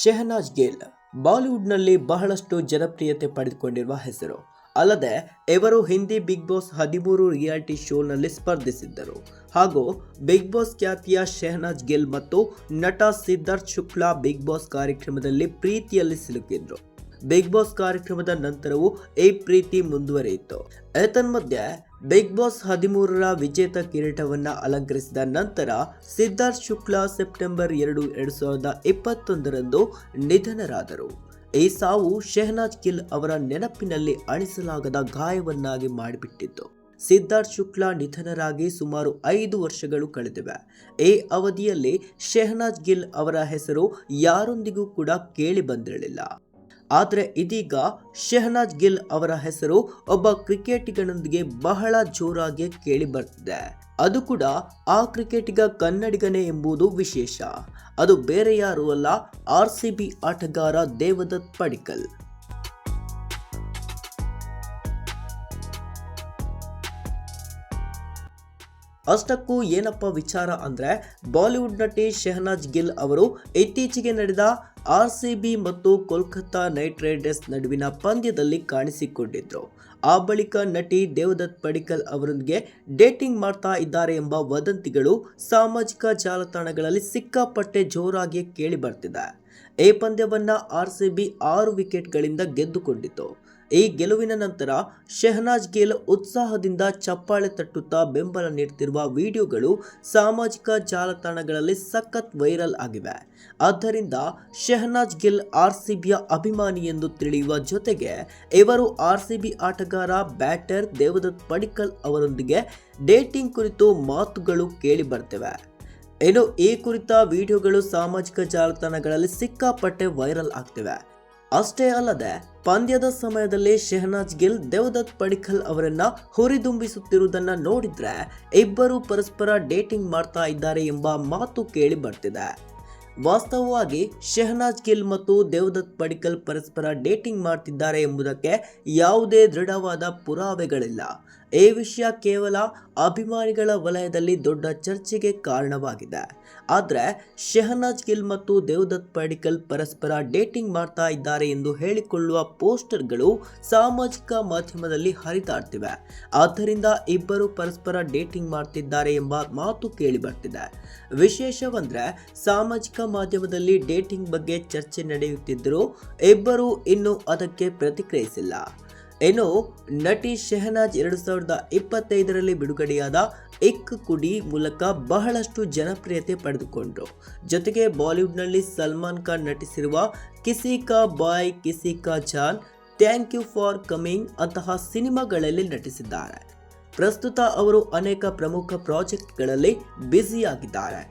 ಶೆಹನಾಜ್ ಗಿಲ್ ಬಾಲಿವುಡ್ನಲ್ಲಿ ಬಹಳಷ್ಟು ಜನಪ್ರಿಯತೆ ಪಡೆದುಕೊಂಡಿರುವ ಹೆಸರು. ಅಲ್ಲದೆ ಇವರು ಹಿಂದಿ ಬಿಗ್ ಬಾಸ್ 13 ರಿಯಾಲಿಟಿ ಶೋನಲ್ಲಿ ಸ್ಪರ್ಧಿಸಿದ್ದರು. ಹಾಗೂ ಬಿಗ್ ಬಾಸ್ ಖ್ಯಾತಿಯ ಶೆಹನಾಜ್ ಗಿಲ್ ಮತ್ತು ನಟ ಸಿದ್ಧಾರ್ಥ್ ಶುಕ್ಲಾ ಬಿಗ್ ಬಾಸ್ ಕಾರ್ಯಕ್ರಮದಲ್ಲಿ ಪ್ರೀತಿಯಲ್ಲಿ ಸಿಲುಕಿದ್ರು. ಬಿಗ್ ಬಾಸ್ ಕಾರ್ಯಕ್ರಮದ ನಂತರವೂ ಈ ಪ್ರೀತಿ ಮುಂದುವರಿಯಿತು. ಏತನ್ಮಧ್ಯೆ ಬಿಗ್ ಬಾಸ್ 13ರ ವಿಜೇತ ಕಿರೀಟವನ್ನ ಅಲಂಕರಿಸಿದ ನಂತರ ಸಿದ್ಧಾರ್ಥ್ ಶುಕ್ಲಾ ಸೆಪ್ಟೆಂಬರ್ 2, 2021ರಂದು ನಿಧನರಾದರು. ಈ ಸಾವು ಶೆಹನಾಜ್ ಗಿಲ್ ಅವರ ನೆನಪಿನಲ್ಲಿ ಅಣಿಸಲಾಗದ ಗಾಯವನ್ನಾಗಿ ಮಾಡಿಬಿಟ್ಟಿತ್ತು. ಸಿದ್ಧಾರ್ಥ್ ಶುಕ್ಲಾ ನಿಧನರಾಗಿ ಸುಮಾರು 5 ವರ್ಷಗಳು ಕಳೆದಿವೆ. ಈ ಅವಧಿಯಲ್ಲಿ ಶೆಹನಾಜ್ ಗಿಲ್ ಅವರ ಹೆಸರು ಯಾರೊಂದಿಗೂ ಕೂಡ ಕೇಳಿ ಬಂದಿರಲಿಲ್ಲ. ಆದರೆ ಇದೀಗ ಶೆಹನಾಜ್ ಗಿಲ್ ಅವರ ಹೆಸರು ಒಬ್ಬ ಕ್ರಿಕೆಟಿಗನೊಂದಿಗೆ ಬಹಳ ಜೋರಾಗಿ ಕೇಳಿ ಬರ್ತಿದೆ. ಅದು ಕೂಡ ಆ ಕ್ರಿಕೆಟಿಗ ಕನ್ನಡಿಗನೇ ಎಂಬುದು ವಿಶೇಷ. ಅದು ಬೇರೆ ಯಾರೂ ಅಲ್ಲ, RCB ಆಟಗಾರ ದೇವದತ್ ಪಡಿಕ್ಕಲ್. ಅಷ್ಟಕ್ಕೂ ಏನಪ್ಪ ವಿಚಾರ ಅಂದ್ರೆ, ಬಾಲಿವುಡ್ ನಟಿ ಶೆಹನಾಜ್ ಗಿಲ್ ಅವರು ಇತ್ತೀಚೆಗೆ ನಡೆದ RCB ಮತ್ತು ಕೋಲ್ಕತ್ತಾ ನೈಟ್ ರೈಡರ್ಸ್ ನಡುವಿನ ಪಂದ್ಯದಲ್ಲಿ ಕಾಣಿಸಿಕೊಂಡಿದ್ರು. ಆ ಬಳಿಕ ನಟಿ ದೇವದತ್ ಪಡಿಕ್ಕಲ್ ಅವರೊಂದಿಗೆ ಡೇಟಿಂಗ್ ಮಾಡ್ತಾ ಇದ್ದಾರೆ ಎಂಬ ವದಂತಿಗಳು ಸಾಮಾಜಿಕ ಜಾಲತಾಣಗಳಲ್ಲಿ ಸಿಕ್ಕಾಪಟ್ಟೆ ಜೋರಾಗಿ ಕೇಳಿ ಬರ್ತಿದೆ. ಈ ಪಂದ್ಯವನ್ನ RCB 6 ವಿಕೆಟ್ಗಳಿಂದ ಗೆದ್ದುಕೊಂಡಿತು. ಈ ಗೆಲುವಿನ ನಂತರ ಶೆಹನಾಜ್ ಗಿಲ್ ಉತ್ಸಾಹದಿಂದ ಚಪ್ಪಾಳೆ ತಟ್ಟುತ್ತಾ ಬೆಂಬಲ ನೀಡುತ್ತಿರುವ ವಿಡಿಯೋಗಳು ಸಾಮಾಜಿಕ ಜಾಲತಾಣಗಳಲ್ಲಿ ಸಖತ್ ವೈರಲ್ ಆಗಿವೆ. ಆದ್ದರಿಂದ ಶೆಹನಾಜ್ ಗಿಲ್ RCBಯ ಅಭಿಮಾನಿ ಎಂದು ತಿಳಿಯುವ ಜೊತೆಗೆ ಇವರು RCB ಆಟಗಾರ ಬ್ಯಾಟರ್ ದೇವದತ್ ಪಡಿಕ್ಕಲ್ ಅವರೊಂದಿಗೆ ಡೇಟಿಂಗ್ ಕುರಿತು ಮಾತುಗಳು ಕೇಳಿ ಬರ್ತಿವೆ. ಇನ್ನು ಈ ಕುರಿತ ವಿಡಿಯೋಗಳು ಸಾಮಾಜಿಕ ಜಾಲತಾಣಗಳಲ್ಲಿ ಸಿಕ್ಕಾಪಟ್ಟೆ ವೈರಲ್ ಆಗ್ತಿವೆ. ಅಷ್ಟೇ ಅಲ್ಲದೆ ಪಂದ್ಯದ ಸಮಯದಲ್ಲಿ ಶೆಹನಾಜ್ ಗಿಲ್ ದೇವದತ್ ಪಡಿಕ್ಕಲ್ ಅವರನ್ನ ಹುರಿದುಂಬಿಸುತ್ತಿರುವುದನ್ನ ನೋಡಿದ್ರೆ ಇಬ್ಬರು ಪರಸ್ಪರ ಡೇಟಿಂಗ್ ಮಾಡ್ತಾ ಇದ್ದಾರೆ ಎಂಬ ಮಾತು ಕೇಳಿ ಬರ್ತಿದೆ. ವಾಸ್ತವವಾಗಿ ಶೆಹನಾಜ್ ಗಿಲ್ ಮತ್ತು ದೇವದತ್ ಪಡಿಕ್ಕಲ್ ಪರಸ್ಪರ ಡೇಟಿಂಗ್ ಮಾಡ್ತಿದ್ದಾರೆ ಎಂಬುದಕ್ಕೆ ಯಾವುದೇ ದೃಢವಾದ ಪುರಾವೆಗಳಿಲ್ಲ. ಈ ವಿಷಯ ಕೇವಲ ಅಭಿಮಾನಿಗಳ ವಲಯದಲ್ಲಿ ದೊಡ್ಡ ಚರ್ಚೆಗೆ ಕಾರಣವಾಗಿದೆ. ಆದರೆ ಶೆಹನಾಜ್ ಗಿಲ್ ಮತ್ತು ದೇವದತ್ ಪಡಿಕ್ಕಲ್ ಪರಸ್ಪರ ಡೇಟಿಂಗ್ ಮಾಡ್ತಾ ಇದ್ದಾರೆ ಎಂದು ಹೇಳಿಕೊಳ್ಳುವ ಪೋಸ್ಟರ್ಗಳು ಸಾಮಾಜಿಕ ಮಾಧ್ಯಮದಲ್ಲಿ ಹರಿದಾಡ್ತಿವೆ. ಆದ್ದರಿಂದ ಇಬ್ಬರು ಪರಸ್ಪರ ಡೇಟಿಂಗ್ ಮಾಡ್ತಿದ್ದಾರೆ ಎಂಬ ಮಾತು ಕೇಳಿ ಬರ್ತಿದೆ. ವಿಶೇಷವಂದ್ರೆ ಸಾಮಾಜಿಕ ಮಾಧ್ಯಮದಲ್ಲಿ ಡೇಟಿಂಗ್ ಬಗ್ಗೆ ಚರ್ಚೆ ನಡೆಯುತ್ತಿದ್ದರೂ ಇಬ್ಬರು ಇನ್ನೂ ಅದಕ್ಕೆ ಪ್ರತಿಕ್ರಿಯಿಸಿಲ್ಲ. ಇನ್ನು ನಟಿ ಶೆಹನಾಜ್ 2025ರಲ್ಲಿ ಬಿಡುಗಡೆಯಾದ ಇಕ್ ಕುಡಿ ಮೂಲಕ ಬಹಳಷ್ಟು ಜನಪ್ರಿಯತೆ ಪಡೆದುಕೊಂಡ್ರು. ಜೊತೆಗೆ ಬಾಲಿವುಡ್ನಲ್ಲಿ ಸಲ್ಮಾನ್ ಖಾನ್ ನಟಿಸಿರುವ ಕಿಸಿ ಕಾ Bhai Kisi Ka Jaan, thank you for coming ಅಂತಹ ಸಿನಿಮಾಗಳಲ್ಲಿ ನಟಿಸಿದ್ದಾರೆ. ಪ್ರಸ್ತುತ ಅವರು ಅನೇಕ ಪ್ರಮುಖ ಪ್ರಾಜೆಕ್ಟ್ಗಳಲ್ಲಿ ಬ್ಯುಸಿಯಾಗಿದ್ದಾರೆ.